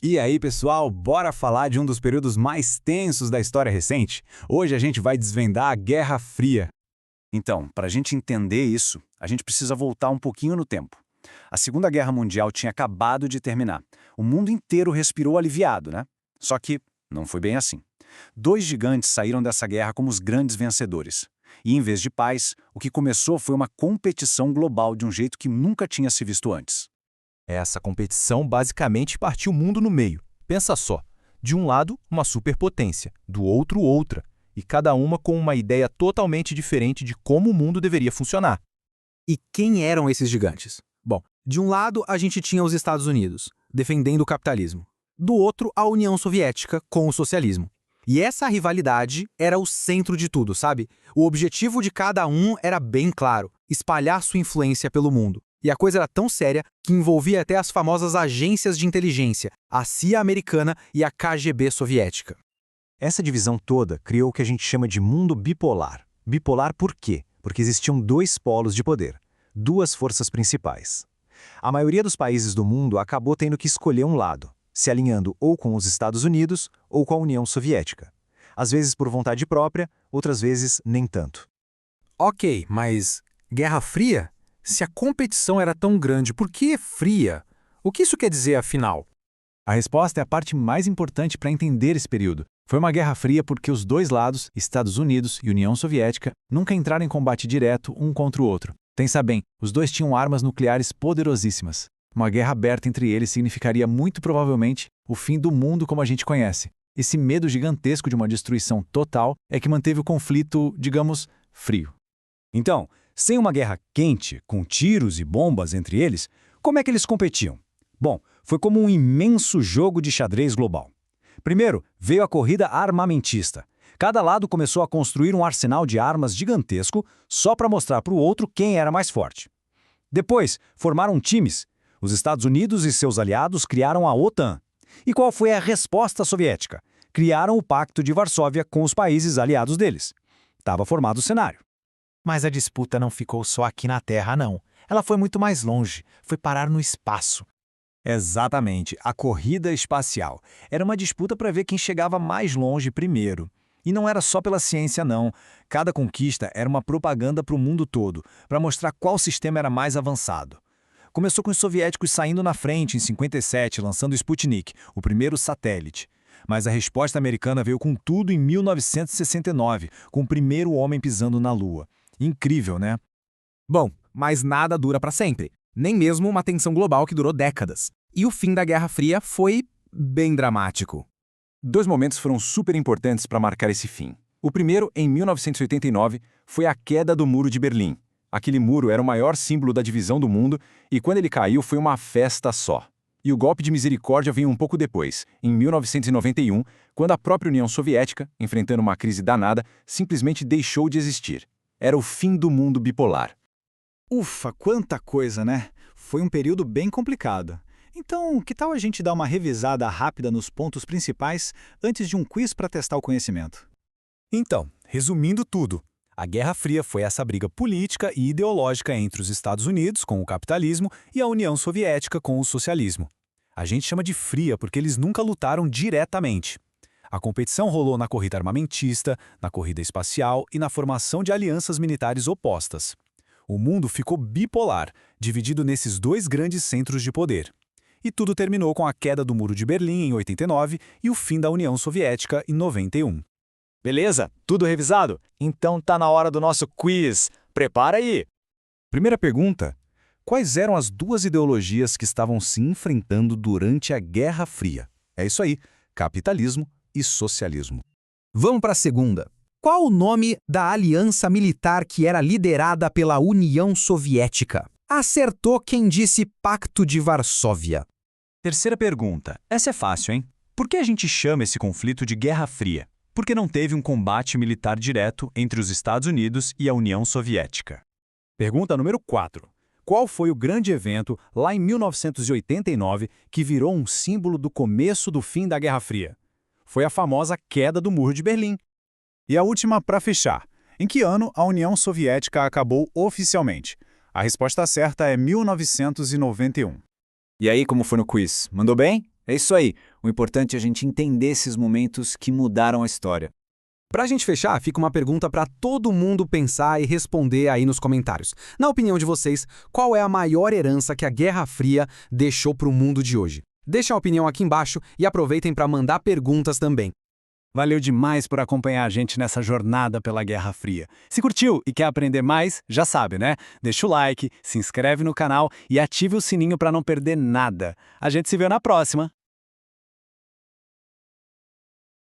E aí, pessoal, bora falar de um dos períodos mais tensos da história recente? Hoje a gente vai desvendar a Guerra Fria. Então, para a gente entender isso, a gente precisa voltar um pouquinho no tempo. A Segunda Guerra Mundial tinha acabado de terminar. O mundo inteiro respirou aliviado, né? Só que não foi bem assim. Dois gigantes saíram dessa guerra como os grandes vencedores. E em vez de paz, o que começou foi uma competição global de um jeito que nunca tinha se visto antes. Essa competição basicamente partiu o mundo no meio. Pensa só, de um lado, uma superpotência, do outro, outra, e cada uma com uma ideia totalmente diferente de como o mundo deveria funcionar. E quem eram esses gigantes? Bom, de um lado a gente tinha os Estados Unidos, defendendo o capitalismo. Do outro, a União Soviética, com o socialismo. E essa rivalidade era o centro de tudo, sabe? O objetivo de cada um era bem claro: espalhar sua influência pelo mundo. E a coisa era tão séria que envolvia até as famosas agências de inteligência, a CIA americana e a KGB soviética. Essa divisão toda criou o que a gente chama de mundo bipolar. Bipolar por quê? Porque existiam dois polos de poder, duas forças principais. A maioria dos países do mundo acabou tendo que escolher um lado, se alinhando ou com os Estados Unidos ou com a União Soviética. Às vezes por vontade própria, outras vezes nem tanto. Ok, mas Guerra Fria? Se a competição era tão grande, por que fria? O que isso quer dizer, afinal? A resposta é a parte mais importante para entender esse período. Foi uma Guerra Fria porque os dois lados, Estados Unidos e União Soviética, nunca entraram em combate direto um contra o outro. Pensa bem, os dois tinham armas nucleares poderosíssimas. Uma guerra aberta entre eles significaria muito provavelmente o fim do mundo como a gente conhece. Esse medo gigantesco de uma destruição total é que manteve o conflito, digamos, frio. Então, sem uma guerra quente, com tiros e bombas entre eles, como é que eles competiam? Bom, foi como um imenso jogo de xadrez global. Primeiro, veio a corrida armamentista. Cada lado começou a construir um arsenal de armas gigantesco só para mostrar para o outro quem era mais forte. Depois, formaram times. Os Estados Unidos e seus aliados criaram a OTAN. E qual foi a resposta soviética? Criaram o Pacto de Varsóvia com os países aliados deles. Estava formado o cenário. Mas a disputa não ficou só aqui na Terra, não. Ela foi muito mais longe, foi parar no espaço. Exatamente, a corrida espacial. Era uma disputa para ver quem chegava mais longe primeiro. E não era só pela ciência, não. Cada conquista era uma propaganda para o mundo todo, para mostrar qual sistema era mais avançado. Começou com os soviéticos saindo na frente em 57, lançando o Sputnik, o primeiro satélite. Mas a resposta americana veio com tudo em 1969, com o primeiro homem pisando na Lua. Incrível, né? Bom, mas nada dura para sempre. Nem mesmo uma tensão global que durou décadas. E o fim da Guerra Fria foi bem dramático. Dois momentos foram super importantes para marcar esse fim. O primeiro, em 1989, foi a queda do Muro de Berlim. Aquele muro era o maior símbolo da divisão do mundo e quando ele caiu foi uma festa só. E o golpe de misericórdia veio um pouco depois, em 1991, quando a própria União Soviética, enfrentando uma crise danada, simplesmente deixou de existir. Era o fim do mundo bipolar. Ufa, quanta coisa, né? Foi um período bem complicado. Então, que tal a gente dar uma revisada rápida nos pontos principais antes de um quiz para testar o conhecimento? Então, resumindo tudo, a Guerra Fria foi essa briga política e ideológica entre os Estados Unidos, com o capitalismo, e a União Soviética, com o socialismo. A gente chama de fria porque eles nunca lutaram diretamente. A competição rolou na corrida armamentista, na corrida espacial e na formação de alianças militares opostas. O mundo ficou bipolar, dividido nesses dois grandes centros de poder. E tudo terminou com a queda do Muro de Berlim em 89 e o fim da União Soviética em 91. Beleza? Tudo revisado? Então tá na hora do nosso quiz. Prepara aí! Primeira pergunta: quais eram as duas ideologias que estavam se enfrentando durante a Guerra Fria? É isso aí, capitalismo e socialismo. Vamos para a segunda. Qual o nome da aliança militar que era liderada pela União Soviética? Acertou quem disse Pacto de Varsóvia. Terceira pergunta. Essa é fácil, hein? Por que a gente chama esse conflito de Guerra Fria? Porque não teve um combate militar direto entre os Estados Unidos e a União Soviética. Pergunta número 4. Qual foi o grande evento, lá em 1989, que virou um símbolo do começo do fim da Guerra Fria? Foi a famosa queda do Muro de Berlim. E a última para fechar. Em que ano a União Soviética acabou oficialmente? A resposta certa é 1991. E aí, como foi no quiz? Mandou bem? É isso aí. O importante é a gente entender esses momentos que mudaram a história. Pra gente fechar, fica uma pergunta pra todo mundo pensar e responder aí nos comentários. Na opinião de vocês, qual é a maior herança que a Guerra Fria deixou pro mundo de hoje? Deixem a opinião aqui embaixo e aproveitem para mandar perguntas também. Valeu demais por acompanhar a gente nessa jornada pela Guerra Fria. Se curtiu e quer aprender mais, já sabe, né? Deixa o like, se inscreve no canal e ative o sininho para não perder nada. A gente se vê na próxima.